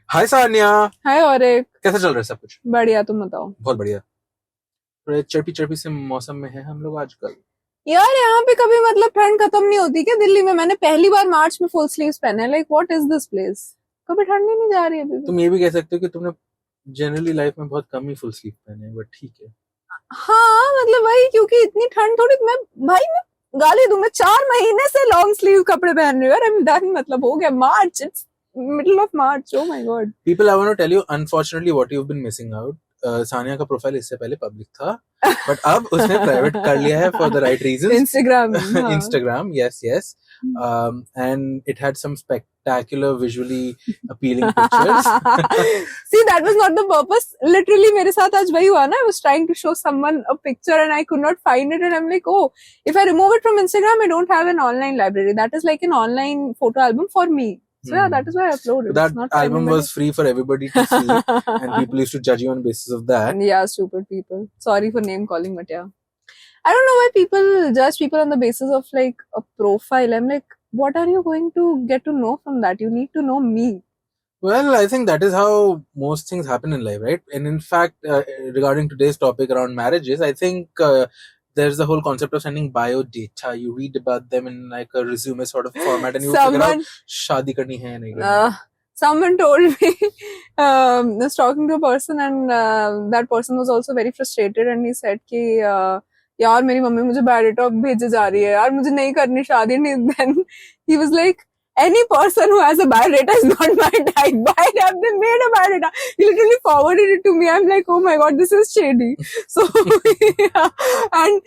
हाय सानिया। हाय auric. कैसा चल रहा है सब कुछ? बढ़िया, तुम बताओ। बहुत बढ़िया। थोड़े चर्पी चर्पी से मौसम में है हम लोग आजकल। यार यहाँ पे कभी मतलब ठंड खत्म नहीं होती क्या दिल्ली में? मैंने पहली बार मार्च में फुल स्लीव्स पहने। Like what is this place? कभी ठंड ही नहीं जा रही अभी भी। तुम ये भी कह सकते हो कि तुमने जनरली लाइफ में बहुत कम ही फुल स्लीव पहने हैं, बट ठीक है। हाँ मतलब वही, क्योंकि इतनी ठंड थोड़ी मैं गाली दूं। मैं 4 महीने से लॉन्ग स्लीव कपड़े पहन रही हूँ। आई एम डन, मतलब हो गया March, it's middle of March. Oh my god. People, I want to tell you unfortunately what you have been missing out. Sania का प्रोफाइल इससे पहले पब्लिक था, बट अब उसने प्राइवेट कर लिया है for the right reasons. Instagram. हाँ। Instagram, yes. And it had some spectacular visually appealing pictures. See, that was not the purpose. Literally, मेरे साथ आज वही हुआ ना. I was trying to show someone a picture and I could not find it, and I'm like, oh, if I remove it from Instagram, I don't have an online library. That is like an online photo album for me. So yeah, that is why I uploaded. That It's not album anybody. was free for everybody to see, and people used to judge you on the basis of that. Yeah, stupid people. Sorry for name calling, but yeah. I don't know why people judge people on the basis of like a profile. I'm like, what are you going to get to know from that? You need to know me. Well, I think that is how most things happen in life, right? And in fact, regarding today's topic around marriages, I think there's the whole concept of sending bio data. You read about them in like a resume sort of format, and you figure out शादी करनी है नहीं करनी. Someone told me, I was talking to a person, and that person was also very frustrated, and he said कि यार मेरी mummy मुझे biodata भेजे जा रही है, यार मुझे नहीं करनी शादी. नहीं. Then he was like, any person who has a biodata is not my type. Why have they made a biodata? He literally forwarded it to me. I'm like, oh my god, this is shady. So yeah. And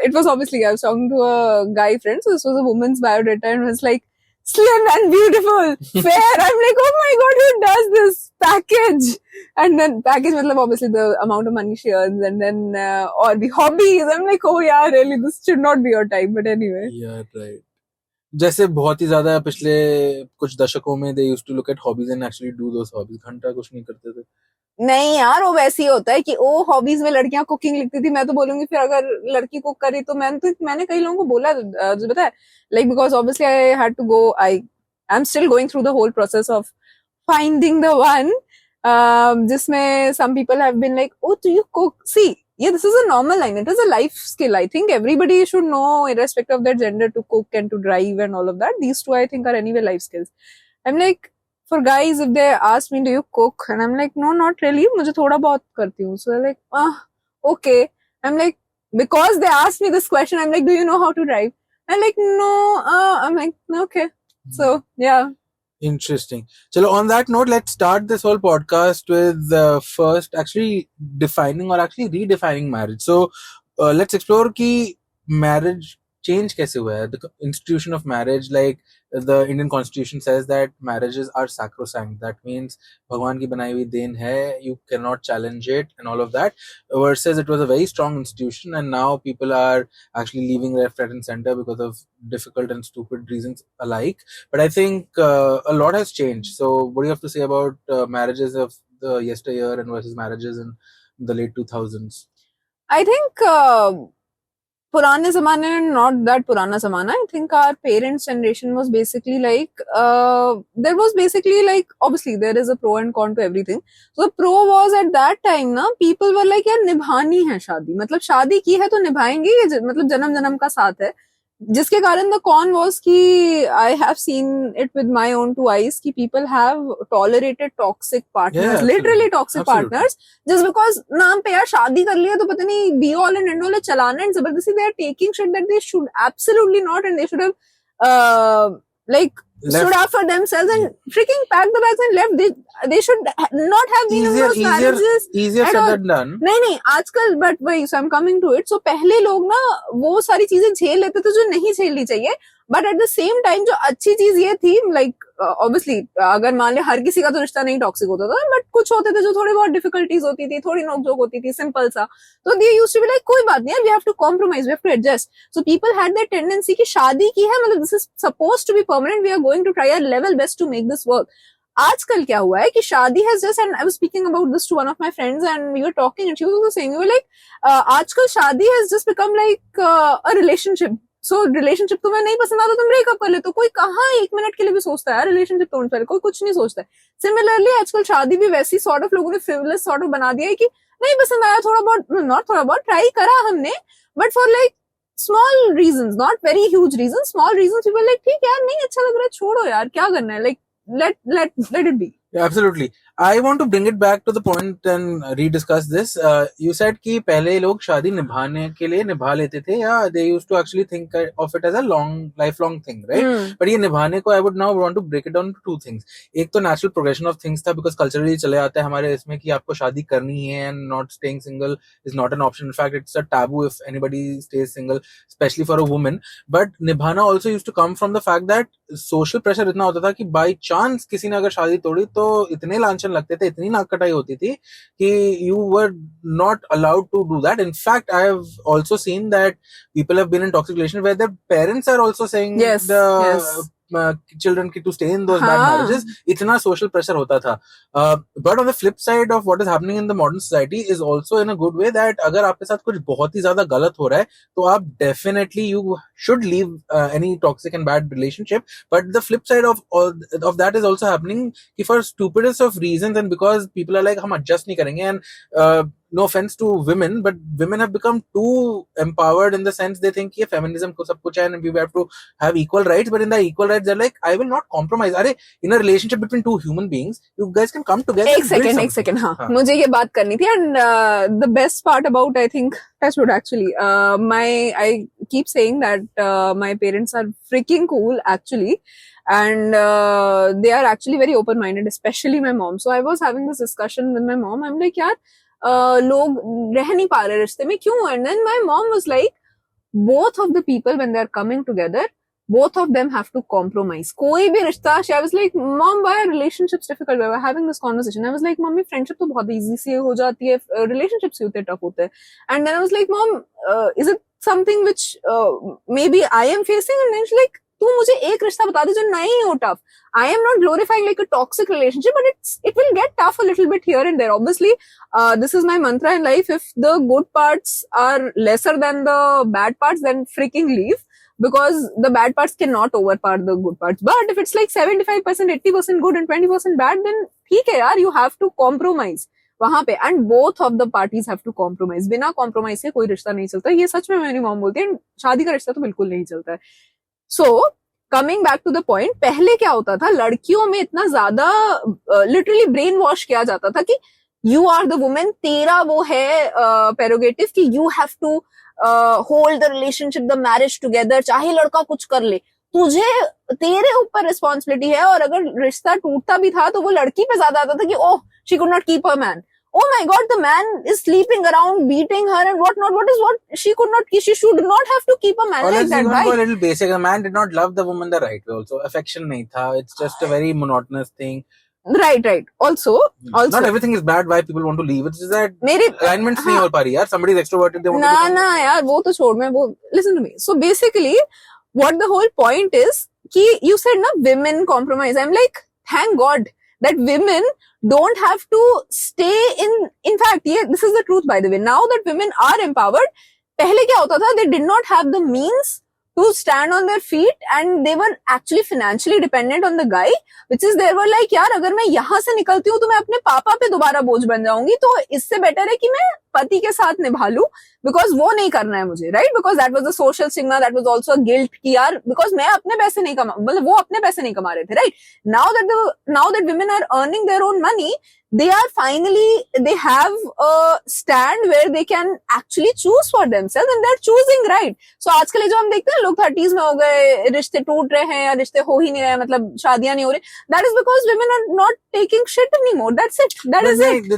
it was obviously, I was talking to a guy friend, so this was a woman's biodata, and it was like slim and beautiful, fair. I'm like, oh my god, who does this package? And then package matlab obviously the amount of money she earns, and then or the hobbies. I'm like, oh yeah, really, this should not be your type. But anyway. Yeah, right. जैसे बहुत ही ज्यादा पिछले कुछ दशकों में they used to look at hobbies and actually do those hobbies. घंटा कुछ नहीं करते थे. नहीं यार, वो वैसे ही होता है कि ओ हॉबीज में लड़कियां कुकिंग लिखती थी. मैं तो बोलूंगी फिर अगर लड़की कुक करी तो मैंने कई लोगों को बोला, जो पता है, like because obviously I had to go. I am still going through the whole process of finding the one, जिसमें some people have been like, oh, do you cook? See, yeah, this is a normal line. It is a life skill. I think everybody should know, irrespective of their gender, to cook and to drive and all of that. These two, I think, are anyway life skills. I'm like, for guys, if they ask me, do you cook? And I'm like, no, not really. मुझे थोड़ा बहुत करती हूँ. So they're like, okay. I'm like, because they asked me this question, I'm like, do you know how to drive? I'm like, no. I'm like, okay. So yeah. Interesting. Chalo, on that note, let's start this whole podcast with first actually defining or actually redefining marriage. So let's explore ki marriage change kaise hua hai. The institution of marriage, like the Indian Constitution says that marriages are sacrosanct. That means Bhagwan ki banai hui deen hai, you cannot challenge it and all of that. Versus it was a very strong institution, and now people are actually leaving left, right and center because of difficult and stupid reasons alike. But I think a lot has changed. So what do you have to say about marriages of the yesteryear and versus marriages in the late 2000s? I think पुराने ज़माने में, not that पुराना ज़माना, I think our parents' generation was basically like, there was basically like, obviously there is a pro and con to everything. So the pro was at that time ना, people were like, यार निभानी है शादी, मतलब शादी की है तो निभाएंगे, ये मतलब जन्म जन्म का साथ है. जिसके कारण द कॉन वॉज कि I have seen it with my own two eyes कि people have tolerated toxic partners, literally toxic partners, just because नाम पे यार शादी कर लिया तो पता नहीं be all and end all चलाना एंड जबरदस्ती they are taking shit that they should absolutely not, and they should have like stood up for themselves and freaking packed the bags and left. They should not have been in those marriages. Easier said than done. नहीं आजकल, but वही, so I'm coming to it. So पहले लोग ना वो सारी चीजें झेल लेते थे जो नहीं झेलनी चाहिए, but at the same time जो अच्छी चीज ये थी, लाइक ऑब्वियसली अगर मान ले हर किसी का तो रिश्ता नहीं टॉक्सिक होता था, बट कुछ होते थे जो थोड़ी बहुत डिफिकल्टीज होती थी, थोड़ी नोकझोंक होती थी, सिंपल सा, तो they used to be like कोई बात नहीं यार, we have to compromise, we have to adjust. So people had that tendency कि शादी की है मतलब this is supposed to be permanent, we are going to try our level best to make this work. आजकल क्या हुआ है कि शादी has just, and I was speaking about this to one of my friends and we were talking and she was also saying, we were like आजकल शादी has just become like a relationship. So relationship तुम्हें नहीं पसंद आता, तुम breakup कर ले। तो कोई कहाँ 1 मिनट के लिए भी सोचता है यार रिलेशनशिप तोड़ने पहले, कोई कुछ नहीं सोचता है। सिमिलरली आजकल शादी भी वैसी सॉर्ट ऑफ लोगों ने फ्रिवलेस सॉर्ट ऑफ बना दिया है कि नहीं पसंद आया, थोड़ा बहुत, नॉट थोड़ा बहुत, ट्राई करा हमने, but for like small reasons, not very huge reason, small reason, people like ठीक है यार नहीं अच्छा लग रहा है, छोड़ो यार क्या करना है, like let it be. Yeah, absolutely. I want to bring it back to the point and rediscuss this. You said कि पहले लोग शादी निभाने के लिए निभा लेते थे, या they used to actually think of it as a lifelong thing, right? But ये निभाने को I would now want to break it down to two things. एक तो natural progression of things था, because culturally चले आते हैं हमारे इसमें कि आपको शादी करनी है and not staying single is not an option. In fact, it's a taboo if anybody stays single, especially for a woman. But निभाना also used to come from the fact that social pressure इतना होता था कि by chance किसी ने अगर शादी तोड़ी तो इतने लांछन लगते थे, इतनी नाक कटाई होती थी कि you were not allowed to do that. In fact, I have also seen that people have been in toxic relations where their parents are also saying Yes, the yes. children to stay in those bad हाँ. marriages. इतना social pressure होता था. But on the flip side of what is happening in the modern society is also in a good way that अगर आपके साथ कुछ बहुत ही ज्यादा गलत हो रहा है तो आप definitely you should leave any toxic and bad relationship. But the flip side of that is also happening कि for stupidest of reasons and because people are like हम adjust नहीं करेंगे, and no offense to women, but women have become too empowered in the sense they think कि feminism को सब कुछ है and we have to have equal rights, but in the equal rights they're like I will not compromise. अरे in a relationship between two human beings you guys can come together. एक second हाँ मुझे ये बात करनी थी, and the best part about I think Touchwood actually I keep saying that my parents are freaking cool actually, and they are actually very open minded, especially my mom. So I was having this discussion with my mom. I'm like यार लोग रह नहीं पा रहे रिश्ते में क्यों, and then my mom was like both of the people when they are coming together both of them have to compromise. कोई भी रिश्ता, I was like mom why are relationships difficult, we were having this conversation. I was like mummy friendship तो बहुत easy से हो जाती है, relationships ही उतने tough होते हैं. And then I was like mom is it something which maybe I am facing, and then she's like तू मुझे एक रिश्ता बता दे जो नहीं हो tough. I am not glorifying like a toxic relationship, but it will get tough a little bit here and there. Obviously, this is my mantra in life. If the good parts are lesser than the bad parts, then freaking leave, because the bad parts cannot overpower the good parts. But if it's like 75%, 80% good and 20% bad, then ठीक है यार, you have to compromise वहां पे, and both of the parties have to compromise. बिना compromise से कोई रिश्ता नहीं चलता. ये सच में मेरी मॉम बोलती है, शादी का रिश्ता तो बिल्कुल नहीं चलता है. So coming back to the point, पहले क्या होता था, लड़कियों में इतना ज्यादा लिटरली ब्रेन वॉश किया जाता था कि यू आर द वुमेन, तेरा वो है प्रेरोगेटिव कि you have to hold the relationship, the marriage together, चाहे लड़का कुछ कर ले, तुझे तेरे ऊपर रिस्पॉन्सिबिलिटी है. और अगर रिश्ता टूटता भी था तो वो लड़की पे ज्यादा आता था कि ओह she could not keep her man, oh my god the man is sleeping around beating her and what not, she should not have to keep a man or like that. Even go a little basic, the man did not love the woman the right way also, affection nahi tha, it's just a very monotonous thing. Right also not everything is bad why people want to leave, it's just that मेरे alignments नहीं हो पा रही यार, somebody is extroverted, they want to ना यार वो तो छोड़, मैं वो listen to me. So basically what the whole point is कि you said na women compromise, I'm like thank god that women don't have to stay in fact this is the truth by the way, now that women are empowered, pehle kya hota tha, they did not have the means to stand on their feet and they were actually financially dependent on the guy, which is they were like यार अगर मैं यहाँ से निकलती हूँ तो मैं अपने पापा पे दोबारा बोझ बन जाऊंगी, तो इससे बेटर है कि मैं पति के साथ निभा लूं, बिकॉज वो नहीं करना है मुझे, right, because that was a social stigma, that was also a guilt कि यार बिकॉज मैं अपने पैसे नहीं कमा, मतलब वो अपने पैसे नहीं कमा रहे थे, right. Now that women are earning their own money, they have a stand where they can actually choose for themselves and they're choosing right. So आजकल जो हम देखते हैं लोग 30s में हो गए, रिश्ते टूट रहे हैं या रिश्ते हो ही नहीं रहे, मतलब शादियां नहीं हो रही, that is because women are not taking shit anymore. That's it. That is it.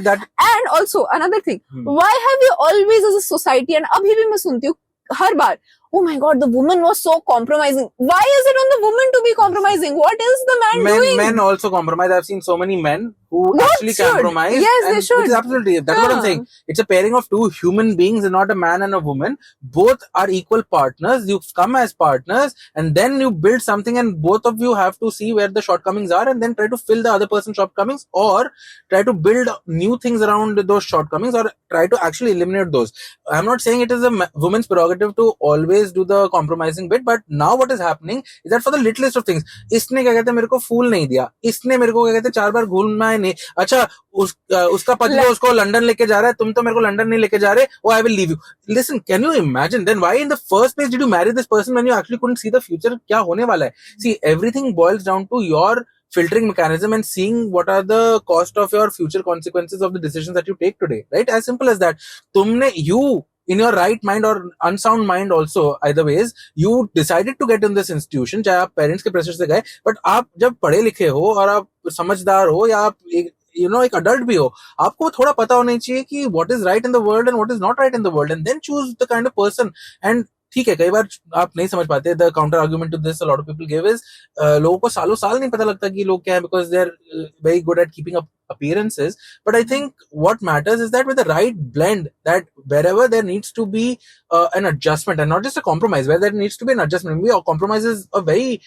And also another thing, why have you always as a society, and अभी भी मैं सुनती हूँ हर बार, oh my god the woman was so compromising. Why is it on the woman to be compromising? What is the man doing? Men also compromise. I've seen so many men who Both actually should. compromise. Yes, they and should. Which is absolutely, that's what I'm Yeah. saying. It's a pairing of two human beings and not a man and a woman. Both are equal partners. You come as partners and then you build something, and both of you have to see where the shortcomings are and then try to fill the other person's shortcomings, or try to build new things around those shortcomings, or try to actually eliminate those. I'm not saying it is a woman's prerogative to always do the compromising bit, but now what is happening is that for the littlest of things, इसने क्या कहते हैं मेरे को फूल नहीं दिया, इसने मेरे को क्या कहते हैं 4 बार घूमना है नहीं, अच्छा उसका पति तो उसको लंदन लेके जा रहा है, तुम तो मेरे को लंदन नहीं लेके जा रहे, oh I will leave you. Listen, can you imagine then why in the first place did you marry this person when you actually couldn't see the future क्या होने वाला है? See, everything boils down to your filtering mechanism and seeing what are the cost of your future consequences of the decisions that you take today, right? As simple as that. तुमने you in your right mind or unsound mind also, either ways, you decided to get in this institution, चाहे आप parents के pressure से गए, but आप जब पढ़े लिखे हो और आप समझदार हो या आप एक अडल्ट भी हो, आपको थोड़ा पता होना चाहिए कि what is right in the world and what is not right in the world, and then choose the kind of person. And ठीक है, कई बार आप नहीं समझ पाते. The counter argument to this a lot of people give is लोगों को सालों साल नहीं पता लगता कि लोग क्या है, because they are very good at keeping up appearances. But I think what matters is that with the right blend, that wherever there needs to be an adjustment and not just a compromise, where there needs to be an adjustment. Compromise is a very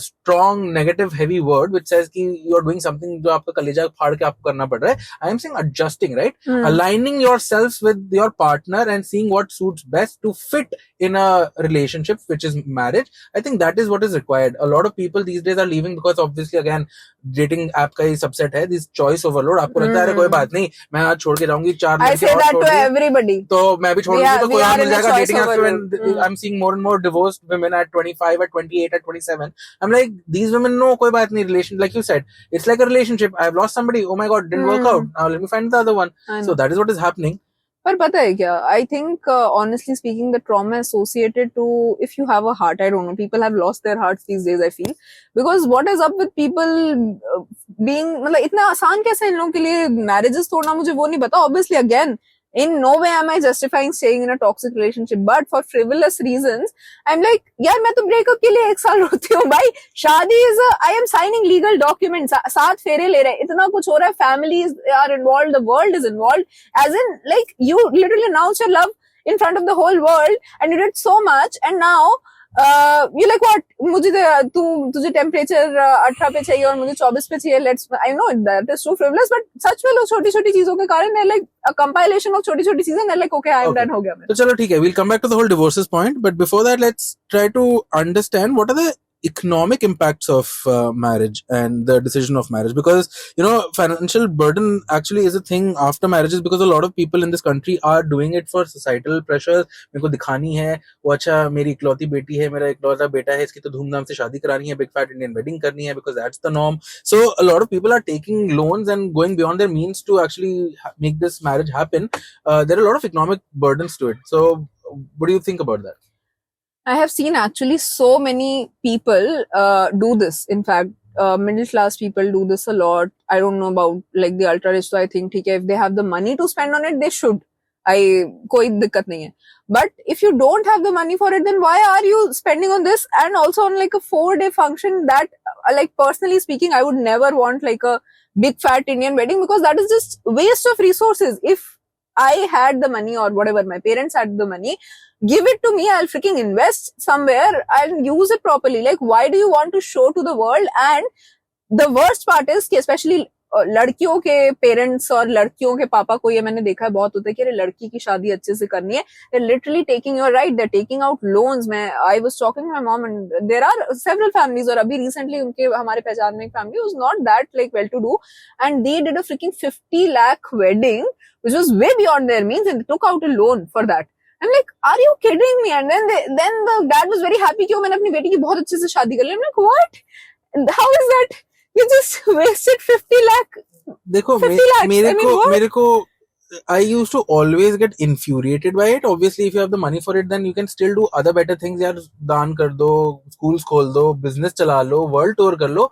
strong negative heavy word which says कि you're doing something जो आपका कलेजा फाड़ के आपको करना पड़ रहा है. I am saying adjusting, right? Aligning yourselves with your partner and seeing what suits best to fit in a relationship, which is marriage. I think that is what is required. A lot of people these days are leaving because obviously again dating app का ही subset है, this choice overload. आपको लगता है अरे कोई बात नहीं, मैं आज छोड़ के जाऊंगी 4 लड़के और छोड़ दूंगी, everybody. तो मैं भी छोड़ दूंगी तो कोई और मिल जाएगा. Dating apps when I'm seeing more and more divorced women at 25, at 28, at 27. I'm like, these women know कोई बात नहीं, relation, like you said, it's like a relationship. I've lost somebody, oh my god, didn't work out, now let me find the other one. So that is what is happening. पर पता है क्या, I think honestly speaking the trauma associated to if you have a heart, I don't know, people have lost their hearts these days I feel, because what is up with people being, मतलब इतना आसान कैसे इन लोगों के लिए marriages तोड़ना, मुझे वो नहीं पता. Obviously again in no way am I justifying staying in a toxic relationship, but for frivolous reasons I'm like, यार मैं तो breakup के लिए 1 साल रोती हूँ भाई. शादी is I am signing legal documents, 7 फेरे ले रहे, इतना कुछ हो रहा है, families are involved, the world is involved, as in like you literally announced your love in front of the whole world and you did so much, and now you like what, मुझे तुझे temperature 18 पे चाहिए और मुझे 24 पे चाहिए. Let's, I know that is too frivolous, but सच में लोग छोटी छोटी चीजों के कारण they're like a compilation of छोटी छोटी चीजें, they're like okay I am done, हो गया मैं. तो चलो ठीक है, we'll come back to the whole divorces point, but before that let's try to understand what are the economic impacts of marriage and the decision of marriage, because financial burden actually is a thing after marriages, because a lot of people in this country are doing it for societal pressures. मेरे को दिखानी है वो, अच्छा मेरी इकलौती बेटी है, मेरा इकलौता बेटा है, इसकी तो धूमधाम से शादी करानी है, big fat Indian wedding करनी है, because that's the norm. So a lot of people are taking loans and going beyond their means to actually make this marriage happen. There are a lot of economic burdens to it. So what do you think about that? I have seen actually so many people do this. In fact, middle class people do this a lot. I don't know about like the ultra rich, so I think ठीक है, if they have the money to spend on it, they should. कोई दिक्कत नहीं है. But if you don't have the money for it, then why are you spending on this? And also on like a 4-day function that, like personally speaking, I would never want like a big fat Indian wedding, because that is just waste of resources. If I had the money or whatever, my parents had the money, give it to me, I'll freaking invest somewhere and use it properly. Like, why do you want to show to the world? And the worst part is कि especially लड़कियों के parents और लड़कियों के पापा को ये मैंने देखा है बहुत होता है कि अरे लड़की की शादी अच्छे से करनी है, they're literally taking your right, they're taking out loans. I was talking to my mom and there are several families, और अभी recently उनके हमारे पहचान में एक family was not that like well to do, and they did a freaking 50 lakh wedding which was way beyond their means, and they took out a loan for that. I'm like, are you kidding me? And then the dad was very happy कि मैंने अपनी बेटी की बहुत अच्छे से शादी कर ली. I'm like, what? How is that? You just wasted 50 lakh. देखो 50 lakhs. मेरे को I used to always get infuriated by it. Obviously, if you have the money for it, then you can still do other better things. यार दान कर दो, schools खोल दो, business चला लो, world tour कर लो,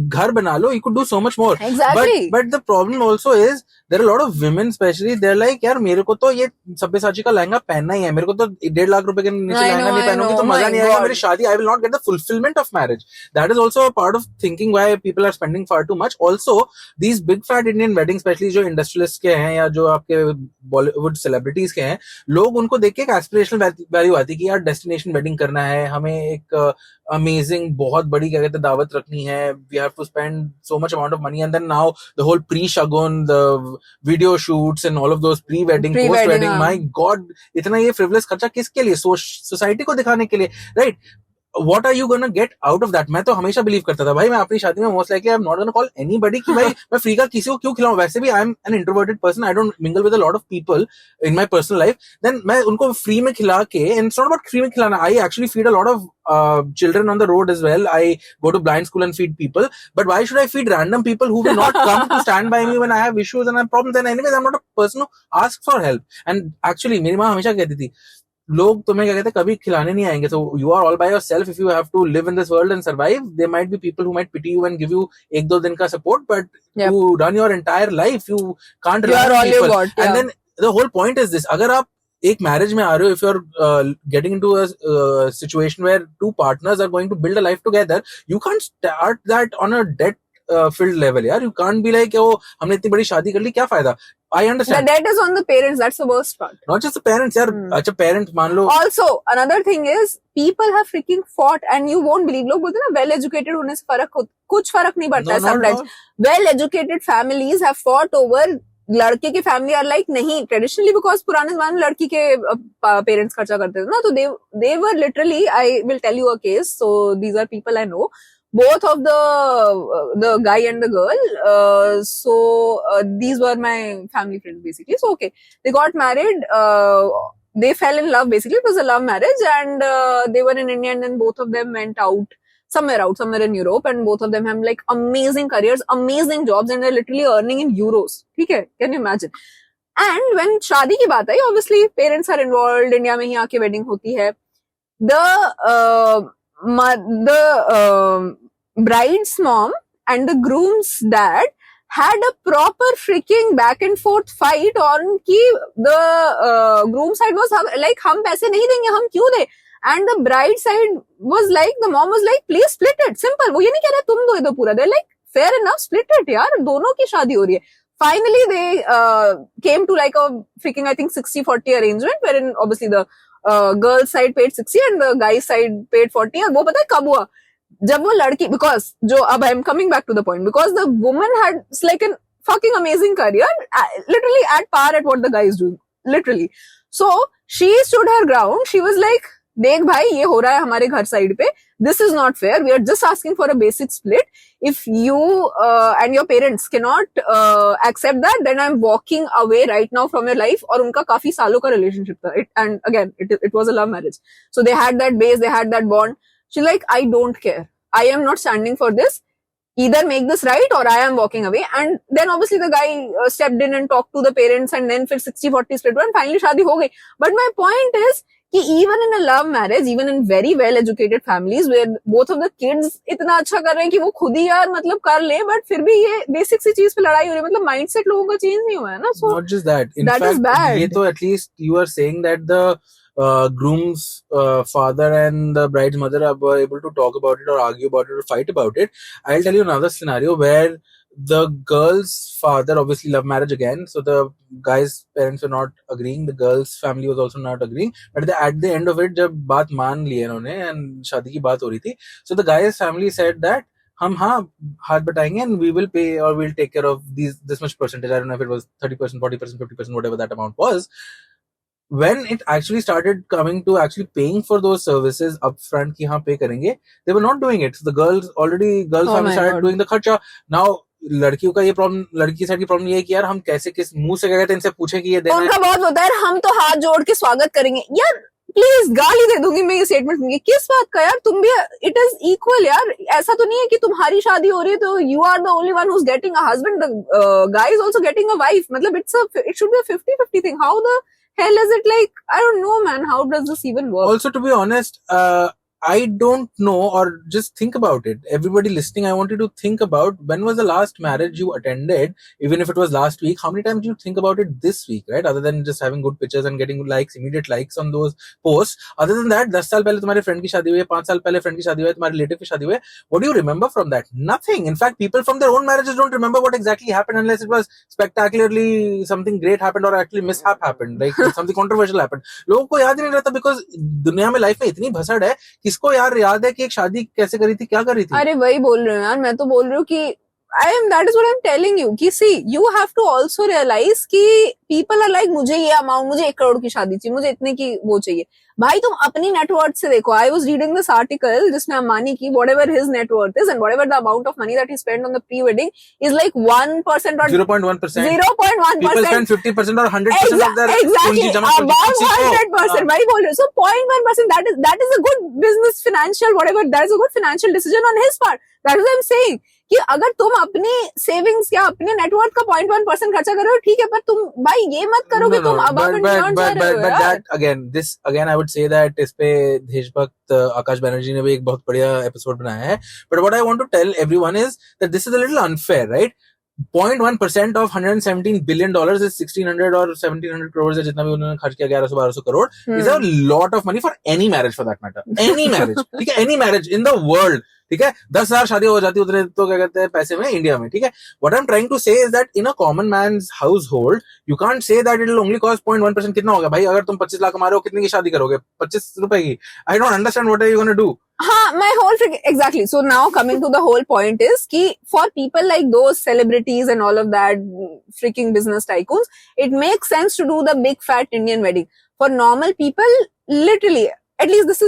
घर बना लो. You could do so much more. Exactly. But the problem also is there are a lot of women, especially they're like यार मेरे को तो ये सब्यसाची का लहंगा पहनना ही है. मेरे को तो 1.5 लाख रुपए के नीचे लहंगा नहीं पहनूंगी तो मजा नहीं आएगा मेरी शादी. I will not get the fulfillment of marriage. That is also a part of thinking why people are spending far too much. Also, these big fat Indian weddings, especially जो इंडस्ट्रियलिस्ट के हैं या जो आपके बॉलीवुड सेलिब्रिटीज के हैं, लोग उनको देख के एक एस्पिरेशनल वैल्यू आती है कि यार डेस्टिनेशन वेडिंग करना है, हमें एक अमेजिंग बहुत बड़ी क्या कहते हैं दावत रखनी है, we have to spend so much amount of money and then now the whole pre shagun, the video shoots and all of those pre wedding post wedding. My god, इतना ये फ्रिवलेस खर्चा किसके लिए? सोसाइटी को दिखाने के लिए, right? What are you gonna get out of that? मैं तो हमेशा बिलीव करता था भाई, मैं अपनी शादी में most likely I am not gonna call anybody कि भाई मैं फ्री का किसी को क्यों खिलाऊं. वैसे भी I am an introverted person, I don't mingle with a lot of people in my personal life. Then मैं उनको फ्री में खिला के, and it's not about free में खिलाना, I actually feed a lot of children on the road as well. I go to blind school and feed people, but why should I feed random people who will not come to stand by me when I have issues and I have problems? And anyways, I'm not a person who asks for help. And actually मेरी माँ हमेशा कहती थी लोग तुम्हें क्या कहते हैं कभी खिलाने नहीं आएंगे. So you are all by yourself. If you have to live in this world and survive, there might be people who might pity you and give you 1-2 दिन का support, but to run your entire life you can't rely on people. Got, yeah. And then the whole point is this: अगर आप एक marriage में आ रहे हो, if you're getting into a situation where two partners are going to build a life together, you can't start that on a debt filled level. यार, you can't be like, oh, हमने इतनी बड़ी शादी कर ली, क्या फायदा? I understand. The debt is on the parents. That's the worst part. Not just the parents, यार. अच्छा, parent मान लो. Also, another thing is people have freaking fought, and you won't believe. लोग बोलते हैं ना, well educated होने से कुछ फर्क नहीं पड़ता है. Sometimes well educated families have fought over लड़के के फैमिली आर लाइक नहीं, ट्रेडिशनली बिकॉज पुराने जमाने में लड़की के पेरेंट्स खर्चा करते थे ना, तो they were literally, I will tell you a case. So these are people I know, both of the guy and the girl, so these were my family friends basically. So okay, they got married, they fell in love basically. It was a love marriage, and they were in India, and then both of them went somewhere in Europe, and both of them have like amazing careers, amazing jobs, and they're literally earning in euros. Okay, can you imagine? And when शादी की बात आई, obviously parents are involved. India में ही आके wedding होती है. The bride's mom and the groom's dad had a proper freaking back and forth fight on कि the groom side was like, हम पैसे नहीं देंगे, हम क्यों दे? And the bride side was like, the mom was like, please split it, simple. वो ये नहीं कह रहा तुम दो इधर पूरा. They're like, fair enough, split it यार, दोनों की शादी हो रही है. Finally they came to like a freaking, I think 60-40 arrangement, wherein obviously the girl side paid 60 and the guy side paid 40. और वो पता है कब हुआ? जब वो लड़की, because जो अब I am coming back to the point, because the woman had like a fucking amazing career, literally at par at what the guy is doing, literally. So she stood her ground. She was like, देख भाई, ये हो रहा है हमारे घर side पे, this is not fair, we are just asking for a basic split. If you and your parents cannot accept that, then I'm walking away right now from your life. और उनका काफी सालों का relationship था, and again it was a love marriage, so they had that base, they had that bond. She's like, I don't care, I am not standing for this, either make this right or I am walking away. And then obviously the guy stepped in and talked to the parents, and then फिर 60-40 split, and finally शादी हो गई. But my point is कि even in a love marriage, even in very well educated families where both of the kids इतना अच्छा कर रहे हैं कि वो खुद ही यार मतलब कर ले, but फिर भी ये बेसिक सी चीज पे लड़ाई हो रही है, मतलब माइंडसेट लोगों का चेंज नहीं हुआ है ना. So not just that, in that fact, is bad. ये तो at least you are saying that the groom's father and the bride's mother are able to talk about it or argue about it or fight about it. I'll tell you another scenario where the girl's father, obviously love marriage again, so the guy's parents were not agreeing, the girl's family was also not agreeing, but at the end of it जब बात मान ली इन्होंने and शादी की बात हो रही थी, so the guy's family said that हम हाँ हाथ बटाएंगे and we will pay or we'll take care of this much percentage. I don't know if it was 30%, 40%, 50%, whatever that amount was. When it actually started coming to actually paying for those services upfront कि हाँ pay करेंगे, they were not doing it. So the girls family started doing the खर्चा. Now लड़कियों का ये problem, लड़की side की problem ये है कि यार हम कैसे किस मुंह से क्या कहते हैं इनसे पूछे कि ये देना है. उनका बहुत होता है, हम तो हाथ जोड़ के स्वागत करेंगे. यार प्लीज गाली दे दूंगी मैं ये स्टेटमेंट सुनके, किस बात का यार, तुम भी, इट इज इक्वल यार, ऐसा तो नहीं है कि तुम्हारी शादी हो रही है तो you are the only one who is getting a husband, the guy is also getting a wife, मतलब it should be a 50-50 thing, how the hell is it like, I don't know man, how does this even work? Also, to be honest, I don't know, or just think about it. Everybody listening, I want you to think about, when was the last marriage you attended, even if it was last week. How many times do you think about it this week, right? Other than just having good pictures and getting likes, immediate likes on those posts. Other than that, 10 साल पहले तुम्हारे friend की शादी हुई है, 5 साल पहले friend की शादी हुई है, तुम्हारे relative की शादी हुई है. What do you remember from that? Nothing. In fact, people from their own marriages don't remember what exactly happened unless it was spectacularly something great happened or actually mishap happened, like something controversial happened. लोगों को याद ही नहीं रहता, because दुनिया में life में इतनी भसड़ है, किसको यार याद है कि एक शादी कैसे करी थी, क्या करी थी. अरे वही बोल रही हूँ यार, मैं तो बोल रही हूँ कि that is what I'm telling you कि see, you have to also realize कि people are like, मुझे ये अमाउंट, मुझे 1 करोड़ की शादी चाहिए, मुझे इतने की वो चाहिए. भाई तुम अपनी नेटवर्थ से देखो. I was reading this article जिसमें अंबानी की, whatever his net worth is and whatever the amount of money that he spent on the pre-wedding is like 1% or 0.1%. 0.1%. People spend 50% or 100% of their exactly जमा above 100%. भाई बोल रहे हो. So 0.1%, that is a good business financial whatever, that is a good financial decision on his part. That is what I'm saying कि अगर तुम अपनी savings या अपने नेटवर्थ का 0.1% खर्चा कर रहे हो, ठीक है, पर तुम भाई ये मत करो कि तुम above and beyond जा रहे हो. But that again I would say that इस पे देशभक्त आकाश बनर्जी ने भी एक बहुत बढ़िया एपिसोड बनाया है. But what I want to tell everyone is that this is a little unfair, right? 0.1% of $117 billion is 1600 or 1700 crores, जितना भी उन्होंने खर्च किया, 1100-1200 crore, is a lot of money for any marriage for that matter. Any marriage, ठीक है, any marriage in the world, ठीक है. 10,000 शादी हो जाती है उतने तो क्या कहते हैं पैसे में इंडिया में, ठीक है. What I'm trying to say is that in a common man's household, you can't say that it will only cost 0.1%. कितना होगा भाई, अगर तुम 25 लाख कमा रहे हो, कितने की शादी करोगे? 25 रुपए की. I don't understand what are you going to do. my whole exactly. So now coming to the whole point is कि for people like those celebrities and all of that freaking business tycoons, it makes sense to do the big fat Indian wedding. For normal people, literally, at least this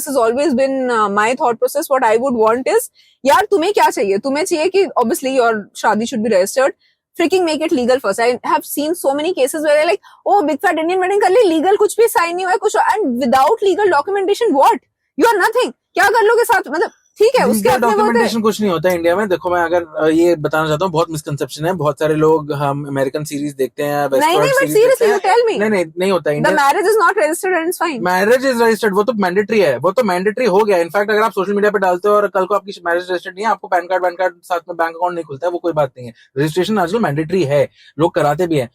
has always been my thought process. What I would want is, यार तुम्हें क्या चाहिए? तुम्हें चाहिए कि obviously your शादी should be registered. Freaking make it legal first. I have seen so many cases where they're like, oh, big fat Indian wedding कर ली, legal कुछ भी sign नहीं हुआ कुछ, and without legal documentation, what? You are nothing. क्या कर लोगे साथ, मतलब ठीक है, उसके अपने डॉक्यूमेंटेशन कुछ नहीं होता है इंडिया में. देखो मैं अगर ये बताना चाहता हूँ, बहुत मिसकंसेप्शन है. बहुत सारे लोग हम अमेरिकन सीरीज देखते हैं, नहीं but seriously you tell me, नहीं होता है. The marriage is not registered and it's fine. Marriage is registered, वो तो मैंडेटरी है, वो तो मैंडेटरी हो गया. इनफैक्ट अगर आप सोशल मीडिया पे डालते हो और कल को आपकी मैरिज रजिस्टर्ड नहीं है, आपको पैन कार्ड साथ में बैंक अकाउंट नहीं खुलता है, वो कोई बात नहीं है. रजिस्ट्रेशन आजकल मैंडेटरी है, लोग कराते भी हैं.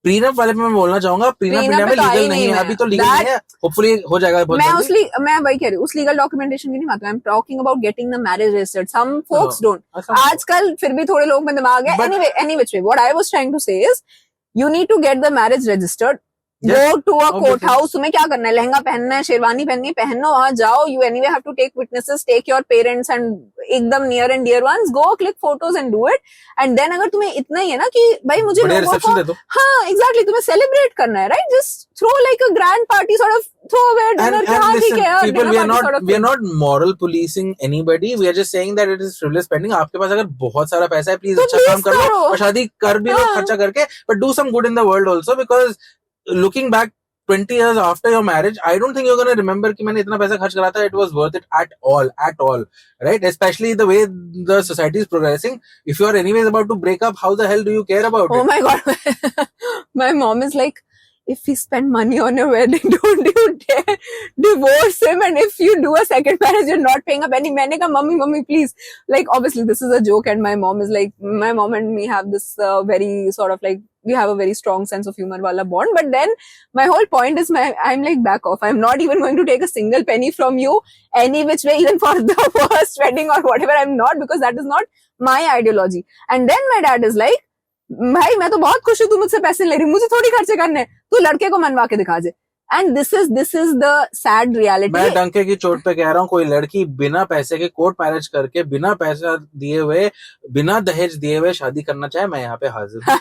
प्रीनप वाले में मैं बोलना चाहूंगा, प्रीनप इंडिया में लीगल नहीं है, अभी तो लीगल नहीं है, होपफुली हो जाएगा बहुत जल्दी. मैं वही कह रही हूँ, उस लीगल डॉक्यूमेंटेशन की नहीं बात. I am talking about getting the marriage registered. Some folks don't. आजकल फिर भी थोड़े लोग में दिमाग है. Any which way, what I was trying to say is, you need to get the marriage registered. Go to a court house. तुम्हें क्या करना है? लहंगा पहनना है, शेरवानी पहननी है, पहनो, वहां जाओ. You anyway have to take witnesses, take your parents and एकदम near and dear ones. Go click photos and do it. And then अगर तुम्हें इतना ही है ना कि भाई मुझे लोगों को, हाँ exactly, तुम्हें celebrate करना है, right? Just throw like a grand party, sort of throw away dinner. And listen, people, we are not moral policing anybody. We are just saying that it is frivolous spending. आपके पास अगर बहुत सारा पैसा है, please अच्छा काम कर लो और शादी कर भी लो खर्चा करके, but do some good in the world also, because looking back 20 years after your marriage, I don't think you're going to remember कि मैंने इतना पैसा खर्च करा था. It was worth it at all, right? Especially the way the society is progressing. If you are anyways about to break up, how the hell do you care about it? Oh my god. My mom is like, if we spend money on your wedding, don't you dare divorce him, and if you do a second marriage, you're not paying up any. मैंने कहा mummy please, like obviously this is a joke, and my mom is like, my mom and me have this very sort of like, we have a very strong sense of humor wala bond. But then my whole point is, I'm like, back off. I'm not even going to take a single penny from you any which way, even for the first wedding or whatever. I'm not, because that is not my ideology. And then my dad is like, भाई मैं तो बहुत खुश हूँ तू मुझसे पैसे ले रही, मुझे थोड़ी खर्चे करने, तू लड़के को मनवा के दिखा दे. And this is the sad reality. मैं डंके की चोट पे कह रहा हूँ, कोई लड़की बिना पैसे के कोर्ट मैरिज करके, बिना पैसा दिए हुए, बिना दहेज दिए हुए शादी करना चाहे, मैं यहाँ पे हाजिर हूँ.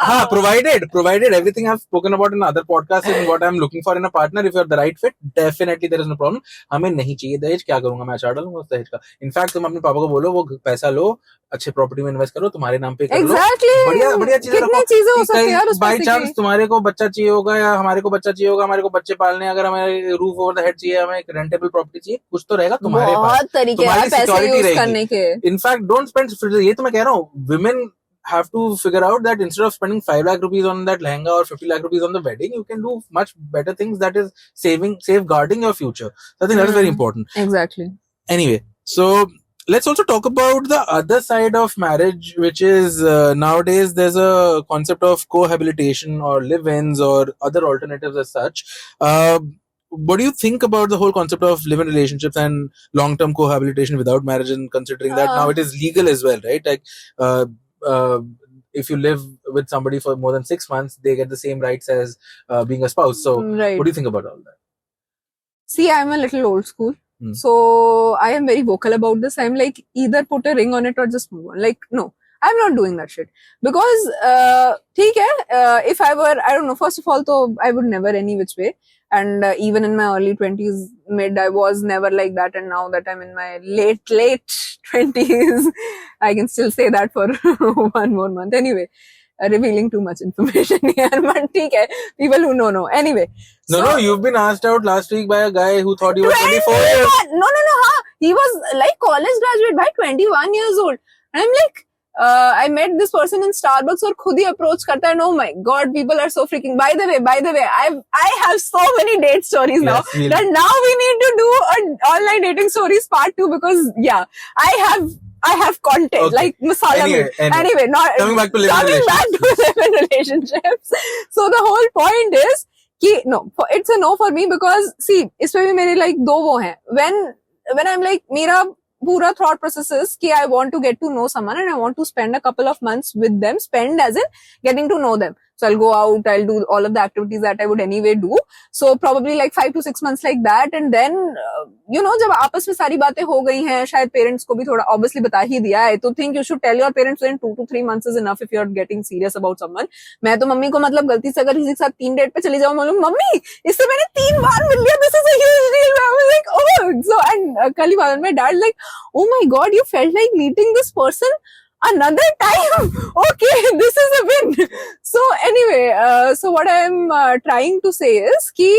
हाँ, provided everything I've spoken about in other podcasts and what I'm looking for in a partner, if you're the right fit, definitely there is no problem. हमें नहीं चाहिए दहेज. क्या करूंगा मैं? अचार डालूंगा उस दहेज का. इनफैक्ट तुम अपने पापा को बोलो वो पैसा लो, अच्छे प्रॉपर्टी में इन्वेस्ट करो, तुम्हारे नाम पे कर लो, बढ़िया चीजें रखो. बाई चांस तुम्हारे को बच्चा चाहिए होगा या हमारे को बच्चा पैसा चाहिए होगा, हमारे को बच्चे पालने, अगर हमें रूफ ओवर द हेड चाहिए, हमें एक रेंटेबल प्रॉपर्टी चाहिए, कुछ तो रहेगा तुम्हारे पास, बहुत तरीके तुम्हारी हैं पैसे सिक्योरिटी यूज रहेगी। करने के। इनफैक्ट डोंट स्पेंड, ये तो मैं कह रहा हूँ, women have to figure out that instead of spending 5 lakh rupees on that lehenga or 50 lakh rupees on the wedding, you can do much better things, that is safeguarding your future. So I think that is very important. Exactly. Anyway, so let's also talk about the other side of marriage, which is nowadays there's a concept of cohabitation or live-ins or other alternatives as such. What do you think about the whole concept of live-in relationships and long-term cohabitation without marriage, and considering that now it is legal as well, right? Like, uh, if you live with somebody for more than 6 months, they get the same rights as being a spouse. So, Right. what do you think about all that? See, I'm a little old school. So I am very vocal about this. I'm like, either put a ring on it or just move on. Like, no, I'm not doing that shit. Because, theek hai, if I were, I don't know, first of all, though, I would never any which way. And even in my early 20s, mid, I was never like that. And now that I'm in my late 20s, I can still say that for one more month. Anyway, revealing too much information here, but theek hai, people who know. Anyway. No, you've been asked out last week by a guy who thought you were 24 years. No. He was like college graduate by 21 years old. And I'm like, I met this person in Starbucks और खुद ही approach करता है. Oh my God, people are so freaking. By the way, I have so many date stories now that now we need to do an online dating stories part 2 because I have content, okay, like masala. Anyway, not coming back to living relationships. So the whole point is कि no, it's a no for me because see, इसमें भी मेरे like दो वो हैं. When I'm like, मेरा पूरा thought process is कि I want to get to know someone and I want to spend a couple of months with them, spend as in getting to know them. So I'll go out, I'll do all of the activities that I would anyway do. So probably like 5 to 6 months like that. And then, जब आपस में सारी बातें हो गई हैं, शायद parents को भी थोड़ा obviously बता ही दिया है, तो think you should tell your parents within 2 to 3 months is enough if you're getting serious about someone. मैं तो मम्मी को मतलब गलती से अगर किसी के साथ 3 डेट पे चली जाऊँ, मम्मी इससे मैंने 3 बार मिल लिया, this is a huge deal. I was like, oh, so and कल ही बाद में dad like, oh my God, you felt like meeting this person another time. Okay, this is a win. So anyway, so what I am trying to say is कि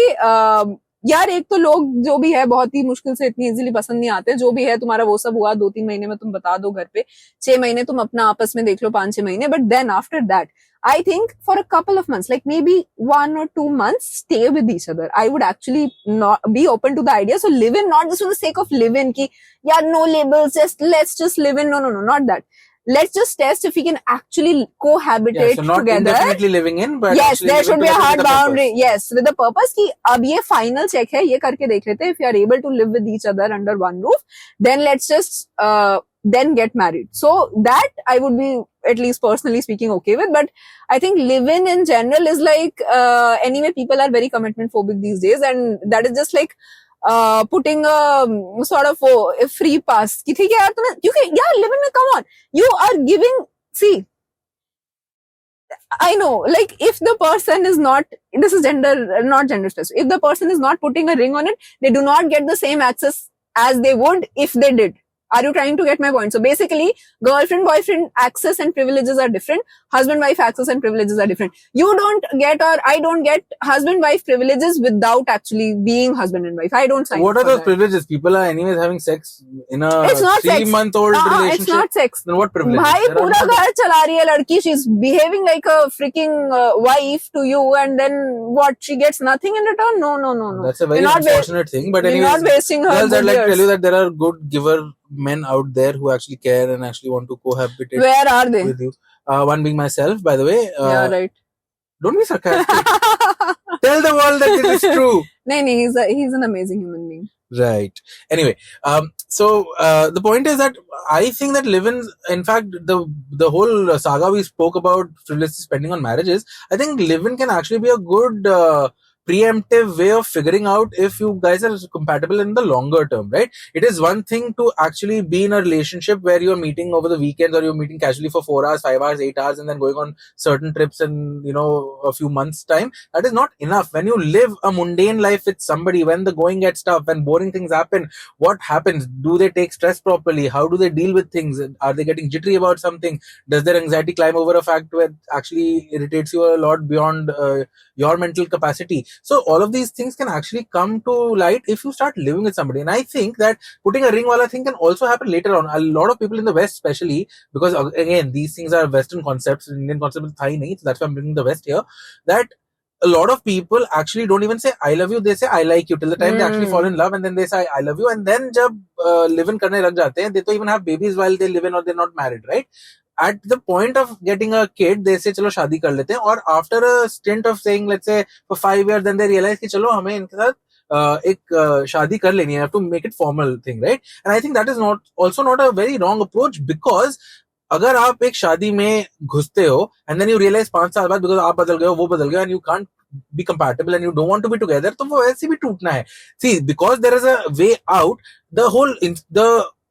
यार एक तो लोग जो भी है बहुत ही मुश्किल से इतनी इजीली पसंद नहीं आते. जो भी है तुम्हारा वो सब हुआ 2-3 महीने में तुम बता दो घर पे, 6 महीने तुम अपना आपस में देख लो, 5-6 महीने. But then after that, I think for a couple of months, like maybe 1 or 2 months, stay with each other. I would actually not be open to the idea. So live in, not just for the sake of live in, ki, yeah, no labels, let's just live in. No, not that. Let's just test if we can actually cohabitate so not together. Indefinitely living in, but yes, there should be a hard boundary. Purpose. Yes, with the purpose कि अब ये final check है, ये करके देख लेते हैं. If you are able to live with each other under one roof, then let's just then get married. So that I would be, at least personally speaking, okay with. But I think live-in in general is like anyway, people are very commitment phobic these days, and that is just like putting a sort of a free pass कि ठीक है यार तुम्हें, क्योंकि यार live in में, come on, you are giving, see, I know, like if the person is not, this is not gender specific, if the person is not putting a ring on it, they do not get the same access as they would if they did. Are you trying to get my point? So basically, girlfriend-boyfriend access and privileges are different. Husband-wife access and privileges are different. You don't get, or I don't get husband-wife privileges without actually being husband and wife. I don't sign What up are for those that. privileges? People are anyways having sex in a 3-month-old relationship. It's not sex. Then what privileges? भाई पूरा घर चला रही है लड़की. She's behaving like a freaking wife to you, and then what? She gets nothing in return? No. That's a very unfortunate thing. But anyways, not wasting her girls, I'd like to years. tell you that there are good giver men out there who actually care and actually want to cohabitate. Where are they? With you. One being myself, by the way. Yeah, right. Don't be sarcastic. Tell the world that it is true. No, he's an amazing human being. Right. Anyway, so the point is that I think that live-in, in fact, the whole saga we spoke about frivolous spending on marriages, I think live-in can actually be a good preemptive way of figuring out if you guys are compatible in the longer term, right? It is one thing to actually be in a relationship where you're meeting over the weekends, or you're meeting casually for 4 hours, 5 hours, 8 hours, and then going on certain trips in, a few months' time. That is not enough. When you live a mundane life with somebody, when the going gets tough, when boring things happen, what happens? Do they take stress properly? How do they deal with things? Are they getting jittery about something? Does their anxiety climb over a fact where it actually irritates you a lot beyond your mental capacity? So all of these things can actually come to light if you start living with somebody. And I think that putting a ring wala thing can also happen later on. A lot of people in the West, especially, because again, these things are Western concepts, Indian concept is Thai nahi, so that's why I'm bringing the West here, that a lot of people actually don't even say I love you, they say I like you till the time they actually fall in love, and then they say I love you, and then jab live in karne lag jate hain, they don't even have babies while they live in or they're not married, right? At the point of getting a kid, they say chalo शादी कर लेते हैं, और after a stint of saying let's say for 5 years, then they realize कि चलो हमें इनके साथ एक शादी कर लेनी है, have to make it formal thing, right? And I think that is not also not a very wrong approach, because अगर आप एक शादी में घुसते हो and then you realize 5 साल बाद because आप बदल गए हो, वो बदल गए, and you can't be compatible and you don't want to be together, तो वो ऐसे भी टूटना है. See, because there is a way out, the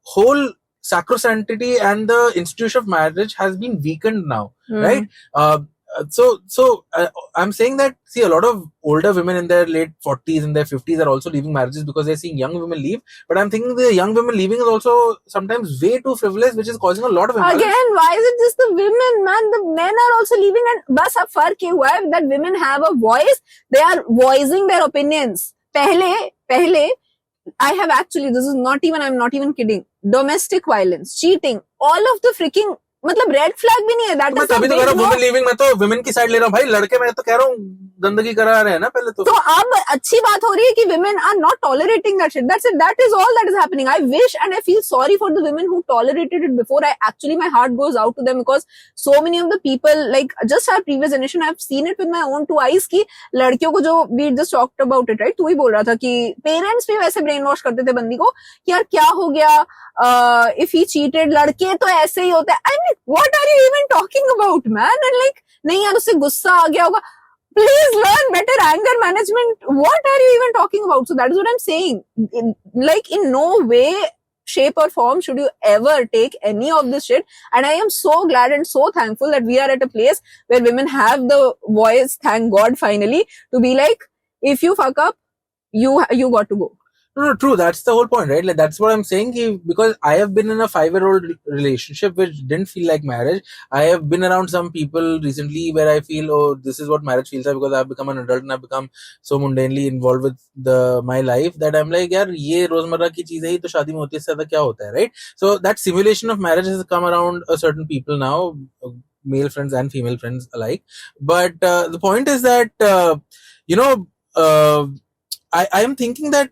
whole sacrosanctity and the institution of marriage has been weakened now, right? So I'm saying that, see, a lot of older women in their late 40s and their 50s are also leaving marriages because they're seeing young women leave. But I'm thinking the young women leaving is also sometimes way too frivolous, which is causing a lot of imbalance. Again, why is it just the women, man? The men are also leaving, and bas ab fark ye hua hai that women have a voice. They are voicing their opinions. Pehle, I have actually, this is not even, I'm not even kidding. Domestic violence, cheating, all of the freaking, मतलब red flag भी नहीं है. That मैं तभी तो कह रहा हूँ वुमेन लीविंग, मैं तो वुमेन की साइड ले रहा हूँ भाई. लड़के मैं तो कह रहा हूँ गंदगी करा रहे हैं ना पहले तो अब अच्छी बात हो रही है कि women are not tolerating that shit. That's it. That is all that is happening. I wish and I feel sorry for the women who tolerated it before. My heart goes out to them, because so many of the people, like just our previous generation, I've seen it with my own two eyes कि लड़कियों को जो we just talked about it, right? तू ही बोल रहा था कि parents भी वैसे brain wash करते थे बंदी को कि यार क्या हो गया, if he cheated, लड़के तो ऐसे ही होते हैं. I mean, what are you even talking about, man? And like, नहीं यार उससे गुस्सा आ गया होगा. Please learn better anger management. What are you even talking about? So that is what I'm saying. In no way, shape or form should you ever take any of this shit. And I am so glad and so thankful that we are at a place where women have the voice, thank God, finally, to be like, if you fuck up, you got to go. No, true. That's the whole point, right? Like, that's what I'm saying. Because I have been in a 5-year-old relationship which didn't feel like marriage. I have been around some people recently where I feel, oh, this is what marriage feels like, because I've become an adult and I've become so mundanely involved with my life that I'm like, यार ये रोजमर्रा की चीज है, ये तो शादी में होती है, इससे ज्यादा क्या होता है, right? So that simulation of marriage has come around a certain people now, male friends and female friends alike. But the point is that I am thinking that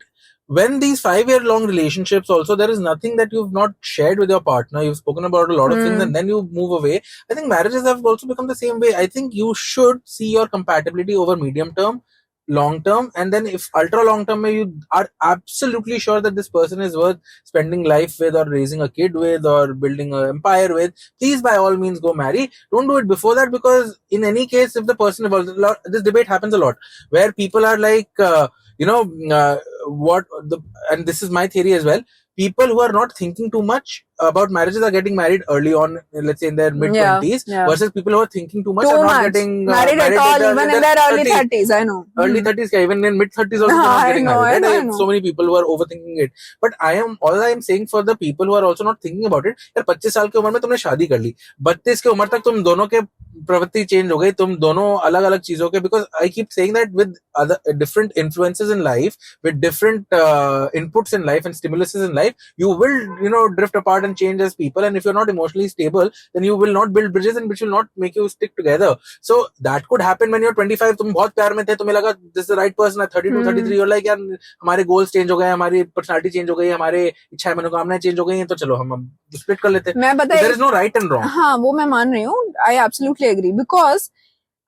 when these 5-year-long relationships also, there is nothing that you've not shared with your partner. You've spoken about a lot of things and then you move away. I think marriages have also become the same way. I think you should see your compatibility over medium term, long term, and then if ultra long term you are absolutely sure that this person is worth spending life with or raising a kid with or building an empire with, please by all means go marry. Don't do it before that, because in any case, if the person evolves, this debate happens a lot where people are like, and this is my theory as well, people who are not thinking too much about marriages are getting married early on, let's say in their mid-20s, versus people who are thinking too much are not getting married at all, even in their early 30s. I know. Early 30s, even in mid-30s also they're not getting married. I have so many people who are overthinking it. But all I am saying for the people who are also not thinking about it, यार 25 साल की उम्र में तुमने शादी कर ली, 32 की उम्र तक तुम दोनों के प्रवृत्ति चेंज हो गई, तुम दोनों अलग अलग चीजों के, because I keep saying that with other different influences in life, with different inputs in life and stimuluses in life, you will drift apart and change as people. And if you're not emotionally stable, then you will not build bridges and which will not make you stick together. So that could happen when you're 25. तुम बहुत प्यार में थे, तुम्हें लगा this is the right person. At 32, 33, you're like, यार हमारे goals change हो गए, हमारी personality change हो गई, हमारे इच्छाएं मनोकामनाएं change हो गई हैं, तो चलो हम split कर लेते हैं. There is no right and wrong. हाँ, वो मैं मान रही हूँ. I absolutely agree, because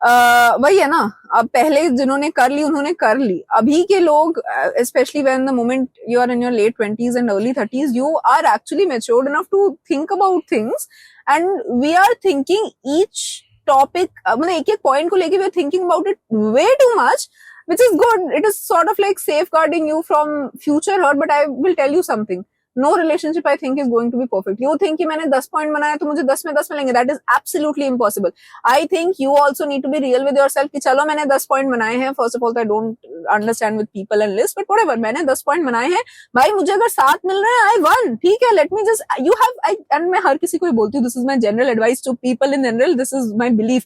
वही है ना, अब पहले जिन्होंने कर ली उन्होंने कर ली. अभी के लोग, especially when the moment you are in your late 20s and early 30s, you are actually matured enough to think about things, and we are thinking each topic, मतलब एक एक point को लेके we are thinking about it way too much, which is good. It is sort of like safeguarding you from future hurt. But I will tell you something. No relationship, I think, is going to be perfect. You think कि मैंने 10 point बनाया तो मुझे 10 में 10 मिलेंगे. That is absolutely impossible. I think you also need to be real with yourself कि चलो मैंने 10 point बनाए हैं. First of all, I don't understand with people and lists, but whatever. मैंने 10 point बनाए हैं. भाई मुझे अगर 7 मिल रहे हैं, I won. ठीक है, let me just, and मैं हर किसी को ही बोलती हूँ, this is my general advice to people in general. This is my belief.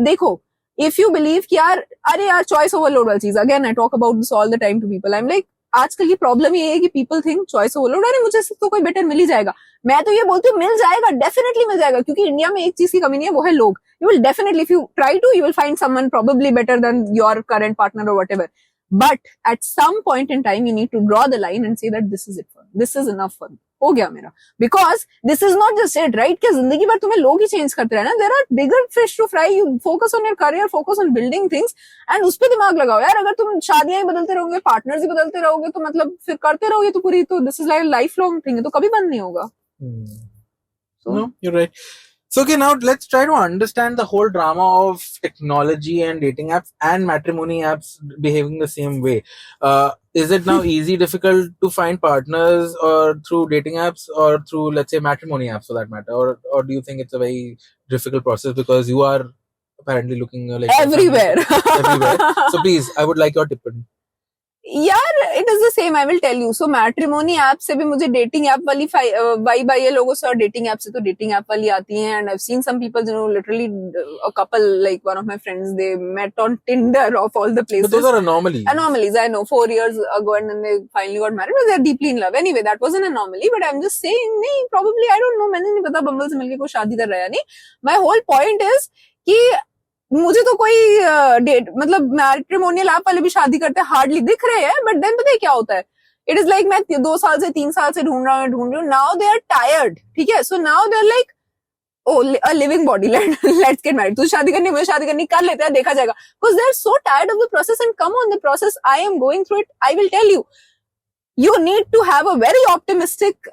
देखो, if you believe कि यार अरे यार choice overload वाली चीज, again I talk about this all the time to people, I'm like आजकल की प्रॉब्लम ये है कि people think choice overload, अरे मुझे तो कोई बेटर मिल ही जाएगा. मैं तो ये बोलती हूँ मिल जाएगा, डेफिनेटली मिल जाएगा, क्योंकि इंडिया में एक चीज की कमी नहीं है, वो है लोग. You will definitely, if you try to, you will find someone probably better than your current partner or whatever. But at some point in time, you need to draw the line and say that this is it for me. This is enough for me. हो गया मेरा. Because this is not just it, right? कि जिंदगी भर तुम्हें लोग ही change करते रहना. There are bigger fish to fry. You focus on your career, focus on building things, and उस पे दिमाग लगाओ यार. अगर तुम शादियां ही बदलते रहोगे, पार्टनर्स ही बदलते रहोगे, तो मतलब फिर करते रहोगे तो पूरी, तो this is like a lifelong thing है, तो कभी बंद नहीं होगा. So, no, you're right. So, okay, now let's try to understand the whole drama of technology and dating apps and matrimony apps behaving the same way. Is it now easy, difficult to find partners or through dating apps or through, let's say, matrimony apps for that matter? Or do you think it's a very difficult process because you are apparently looking like everywhere? Everywhere. So, please, I would like your tip. यार it is the same, I will tell you. So matrimony app से भी मुझे dating app वाली vibe आई है लोगों से, और डेटिंग ऐप से तो डेटिंग ऐप वाली आती है. And I have seen some people, you know, literally a couple, like one of my friends, they met on Tinder of all the places. But those are anomalies. I know, 4 years ago, and then they finally got married. They are deeply in love. Anyway, that was an anomaly, but I'm just saying, नहीं, probably, I don't know, मैंने नहीं पता बम्बल से मिलके कोई शादी कर रहा है नहीं. My whole point is कि मुझे तो कोई डेट, मतलब मैट्रिमोनियल ऐप वाले भी शादी करते हैं, हार्डली दिख रहे हैं. बट देन पता है क्या होता है, इट इज लाइक मैं 2 साल से 3 साल से ढूंढ रहा हूँ, नाउ दे आर टायर्ड. ठीक है, so now they are like, oh a living body, let's get married. तुझे शादी करनी, मुझे शादी करनी, कर लेते हैं, देखा जाएगा. Because they are so tired of the process. And come on, the process I am going through it, I will tell you. You need to have a very optimistic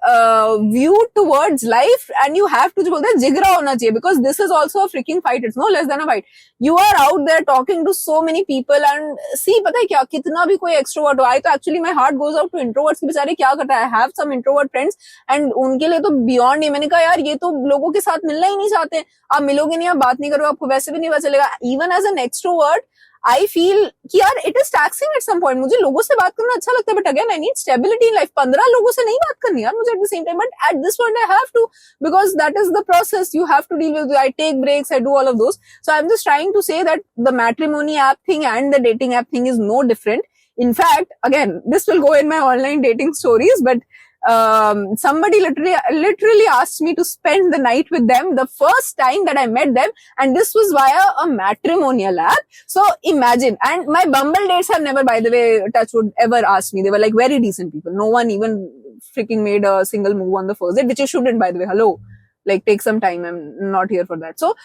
view towards life, and you have to जो बोलते हैं जिगरा होना चाहिए, because this is also a freaking fight. It's no less than a fight. You are out there talking to so many people, and see, पता है क्या, कितना भी कोई extrovert हो, I तो actually my heart goes out to introverts की बेचारे क्या करता है. I have some introvert friends, and उनके लिए तो beyond नहीं. मैंने कहा यार ये तो लोगों के साथ मिलना ही नहीं चाहते. आप मिलोगे नहीं, आप बात नहीं करोगे, आपको वैसे भी नहीं पता चलेगा. Even as an extrovert, I feel कि यार it is taxing at some point. मुझे लोगों से बात करना अच्छा लगता है, but again I need stability in life. 15 लोगों से नहीं बात करनी यार मुझे at the same time, but at this point I have to, because that is the process you have to deal with. I take breaks, I do all of those. So I'm just trying to say that the matrimony app thing and the dating app thing is no different. In fact, again, this will go in my online dating stories, but somebody literally asked me to spend the night with them the first time that I met them, and this was via a matrimonial app. So imagine, and my Bumble dates have never, by the way, touchwood, ever asked me. They were like very decent people. No one even freaking made a single move on the first date, which you shouldn't, by the way. Hello, like take some time. I'm not here for that. So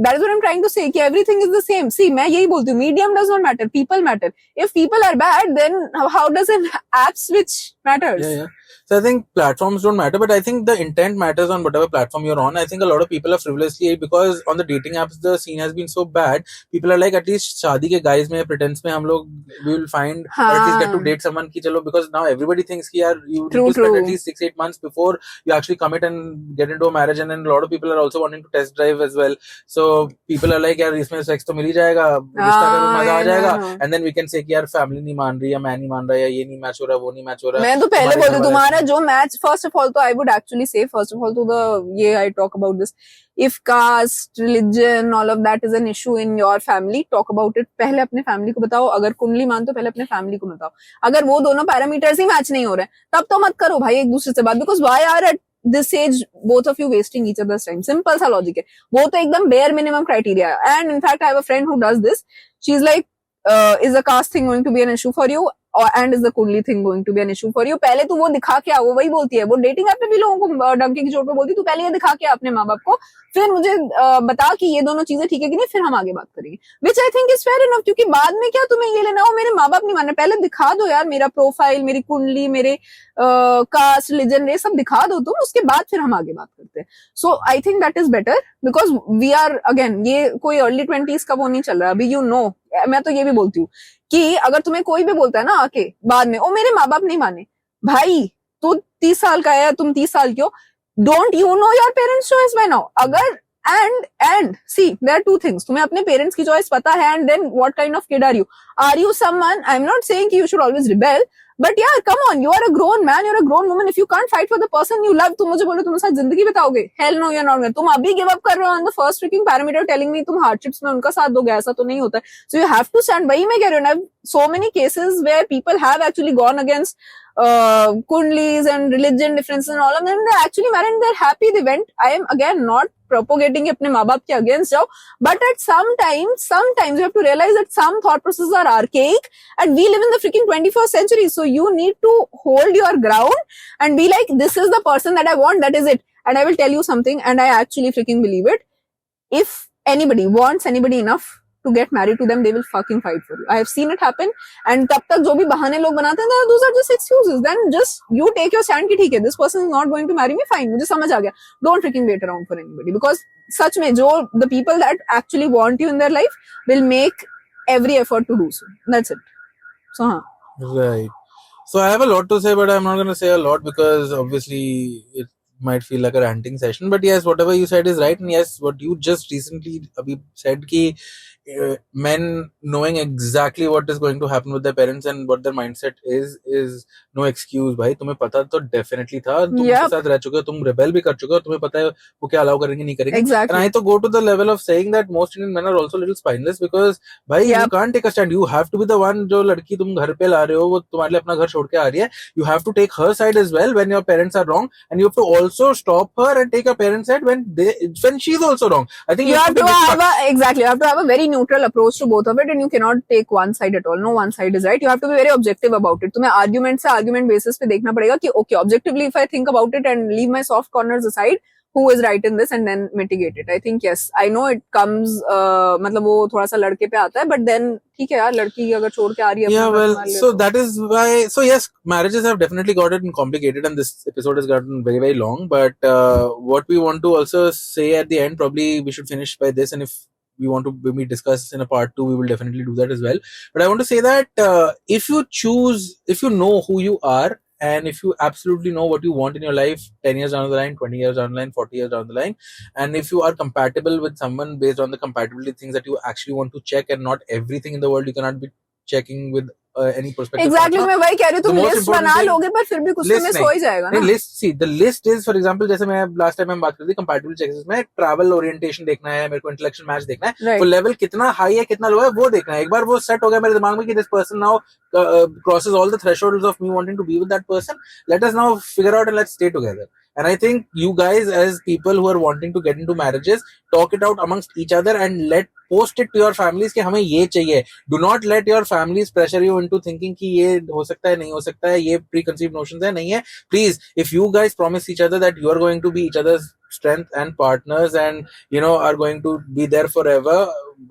that is what I'm trying to say, कि everything is the same. See, मैं यही बोलती हूँ, medium does not matter, people matter. If people are bad, then how does an app switch matters? Yeah. So I think platforms don't matter, but I think the intent matters on whatever platform you're on. I think a lot of people are frivolously, because on the dating apps the scene has been so bad. People are like, at least शादी के guys में, pretense में हम लोग we will find or at least get to date someone की चलो, because now everybody thinks कि यार you need to spend at least 6-8 months before you actually commit and get into a marriage. And then a lot of people are also wanting to test drive as well. So people are like, यार इसमें sex तो मिल ही जाएगा, रिश्ता का मजा आ जाएगा, and then we can say कि यार family नहीं मान रही, या मैं नहीं मान रहा, या ये नहीं मैच हो रहा, वो नहीं मैच हो रहा. मैं तो पहले बोल दूं, तुम्हारा जो मैच, फर्स्ट ऑफ ऑल तो I would actually say, first of all तो ये I talk about this, if caste, religion, all of that is an issue in your family, talk about it. पहले अपने फैमिली को बताओ. अगर कुंडली मानते हो, पहले अपने फैमिली को बताओ. अगर वो दोनों पैरामीटर्स ही मैच नहीं हो रहे, तब तो मत करो भाई एक दूसरे से बात, because why are at this age both of you wasting each other's time? Simple सा लॉजिक है, वो तो एकदम बेयर मिनिमम क्राइटेरिया है. And in fact I have a friend who does this. She is like, is the caste thing going to be an issue for you, and is the kundli thing going to be an issue for you? पहले तू वो दिखा के आ, वो वही बोलती है, वो डेटिंग ऐप पे भी लोगों को डंके की चोट पे बोलती है, तू पहले ये दिखा के आ अपने माँ बाप को, फिर मुझे बता कि ये दोनों चीजें ठीक है कि नहीं, फिर हम आगे बात करेंगे. Which I think is fair enough, क्योंकि बाद में क्या तुम्हें ये लेना हो, मेरे माँ बाप नहीं मानने, पहले दिखा दो यार मेरा प्रोफाइल, मेरी कुंडली, मेरे कास्ट, रिलीजन, ये सब दिखा दो तुम, उसके बाद फिर हम आगे बात करते हैं. So I think that is better, because we are, again, ये कोई अर्ली 20s का वो नहीं चल रहा अभी. यू नो, मैं तो ये भी बोलती हूँ कि अगर तुम्हें कोई भी बोलता है ना आके बाद में, ओ मेरे माँ बाप नहीं माने, भाई तू 30 साल का है, तुम 30 साल की हो, don't you know your parents choice by now? अगर And see, there are two things. तुम्हें अपने parents की choice पता है, and then what kind of kid are you? Are you someone? I'm not saying कि you should always rebel, but yeah, come on, you are a grown man, you're a grown woman. If you can't fight for the person you love, तुम मुझे बोलो तुम साथ जिंदगी बिताओगे? Hell no, you're not going. तुम अभी give up कर रहे हो on the first freaking parameter telling me तुम hardships में उनका साथ दोगे, ऐसा तो नहीं होता है. So you have to stand. वही मैं कह रही हूँ. I have so many cases where people have actually gone against kundlis and religion differences and all of them. They actually married and they're happy. They went. I am again not propagating अपने माँ बाप के against जाओ, but at sometimes you have to realize that some thought processes are archaic and we live in the freaking 21st century. So you need to hold your ground and be like, this is the person that I want, that is it. And I will tell you something, and I actually freaking believe it. If anybody wants anybody enough to get married to them, they will fucking fight for you. I have seen it happen. And तब तक जो भी बहाने लोग बनाते हैं, those are just excuses. Then just you take your stand कि ठीक है, this person is not going to marry me, fine, मुझे समझ आ गया. Don't freaking wait around for anybody, because सच में जो the people that actually want you in their life will make every effort to do so. That's it. So हाँ. Right. So I have a lot to say, but I'm not going to say a lot because obviously it might feel like a ranting session. But yes, whatever you said is right, and yes, what you just recently abhi said ki men knowing exactly what is going to happen with their parents and what their mindset is no excuse. भाई तुम्हें पता तो definitely था, तुम उनके साथ रह चुके हो, तुम rebel भी कर चुके हो, तुम्हें पता है वो क्या allow करेंगे नहीं करेंगे. Exactly. And I to go to the level of saying that most Indian men are also little spineless because भाई you can't take a stand. You have to be the one जो लड़की तुम घर पे ला रहे हो, वो तुम्हारे लिए अपना घर छोड़ के आ रही है. You have to take her side as well when your parents are wrong, and you have to also stop her and take your parents' side when she's also wrong. I think you have to have a very neutral approach to both of it, and you cannot take one side at all. No one side is right. You have to be very objective about it. तुम्हें argument से argument basis पे देखना पड़ेगा कि okay, objectively if I think about it and leave my soft corners aside, who is right in this, and then mitigate it. I think yes, I know it comes मतलब वो थोड़ा सा लड़के पे आता है, but then ठीक है यार, लड़की अगर छोड़ के आ रही है. Yeah, well, so that is why. So yes, marriages have definitely gotten complicated, and this episode has gotten very, very long. But what we want to also say at the end, probably we should finish by this, and if we want to maybe discuss in a part 2, we will definitely do that as well. But I want to say that if you know who you are, and if you absolutely know what you want in your life 10 years down the line, 20 years down the line, 40 years down the line, and if you are compatible with someone based on the compatibility things that you actually want to check, and not everything in the world you cannot be checking with any perspective. Exactly, मैं वही कह रही हूँ, तुम list बना लोगे पर फिर भी कुछ तो मिस हो ही जाएगा ना. List, see, the list is, for example, जैसे मैं last time हम बात कर रही थी compatible checks में, travel orientation देखना है मेरे को, intellectual match देखना है, right. वो level कितना high है कितना low है वो देखना है. एक बार वो set हो गया मेरे दिमाग में कि this person now crosses all the thresholds of me wanting to be with that person, let us now figure out and let's stay together. And I think you guys, as people who are wanting to get into marriages, talk it out amongst each other and post it to your families कि हमें ये चाहिए. Do not let your families pressure you into thinking कि ये हो सकता है नहीं हो सकता है, ये preconceived notions है नहीं है. Please, if you guys promise each other that you are going to be each other's strength and partners, and are going to be there forever,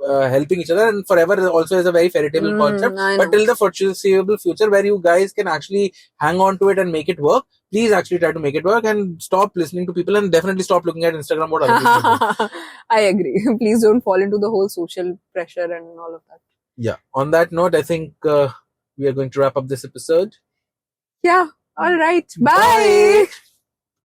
helping each other, and forever also is a very fairy tale concept, but till the foreseeable future where you guys can actually hang on to it and make it work, please actually try to make it work and stop listening to people, and definitely stop looking at Instagram what other people do. I agree. Please don't fall into the whole social pressure and all of that. Yeah. On that note, I think we are going to wrap up this episode. Yeah. All right. Bye.